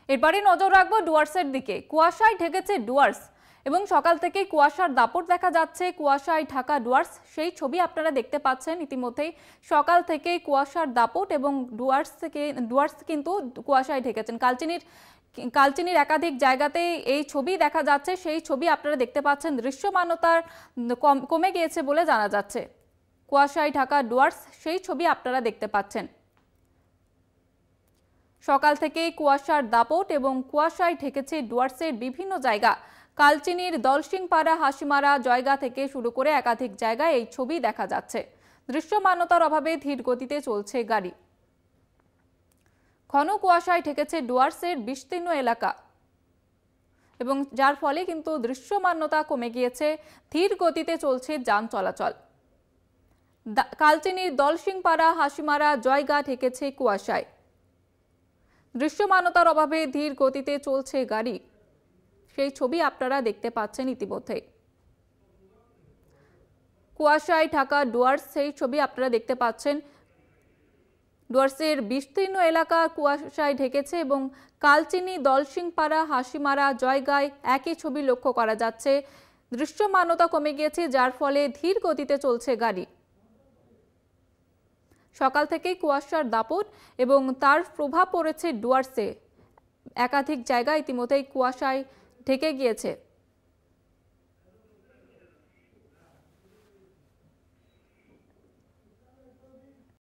এবারে নজর রাখবো ডুয়ার্সের দিকে। কুয়াশায় ঢেকেছে ডুয়ার্স এবং সকাল থেকে কুয়াশার দাপট দেখা যাচ্ছে। কুয়াশায় ঢাকা ডুয়ার্স, সেই ছবি আপনারা দেখতে পাচ্ছেন ইতিমধ্যেই। সকাল থেকে কুয়াশার দাপট এবং ডুয়ার্স কিন্তু কুয়াশায় ঢেকেছেন। কালচিনির একাধিক জায়গাতে এই ছবি দেখা যাচ্ছে, সেই ছবি আপনারা দেখতে পাচ্ছেন। দৃশ্যমানতার কমে গিয়েছে বলে জানা যাচ্ছে। কুয়াশায় ঢাকা ডুয়ার্স, সেই ছবি আপনারা দেখতে পাচ্ছেন। সকাল থেকেই কুয়াশার দাপট এবং কুয়াশায় ঢেকেছে ডুয়ার্সের বিভিন্ন জায়গা। কালচিনির দলসিংপাড়া, হাসিমারা, জয়গা থেকে শুরু করে একাধিক জায়গায় এই ছবি দেখা যাচ্ছে। দৃশ্যমানতার অভাবে ধীর গতিতে চলছে গাড়ি। ঘন কুয়াশায় ঢেকেছে ডুয়ার্সের বিস্তীর্ণ এলাকা এবং যার ফলে কিন্তু দৃশ্যমানতা কমে গিয়েছে। ধীর গতিতে চলছে যান চলাচল। কালচিনির দলসিংপাড়া, হাসিমারা, জয়গা ঢেকেছে কুয়াশায়। দৃশ্যমানতার অভাবে ধীর গতিতে চলছে গাড়ি, সেই ছবি আপনারা দেখতে পাচ্ছেন ইতিমধ্যে। কুয়াশায় ঢাকা ডুয়ার্স, সেই ছবি আপনারা দেখতে পাচ্ছেন। ডুয়ার্সের বিস্তীর্ণ এলাকা কুয়াশায় ঢেকেছে এবং কালচিনি, দলসিংপাড়া, হাসিমারা, জয়গায় একই ছবি লক্ষ্য করা যাচ্ছে। দৃশ্যমানতা কমে গিয়েছে, যার ফলে ধীর গতিতে চলছে গাড়ি। সকাল থেকেই কুয়াশার দাপট এবং তার প্রভাব পড়েছে ডুয়ার্সে। একাধিক জায়গায় ইতিমধ্যেই কুয়াশায় ঢেকে গিয়েছে।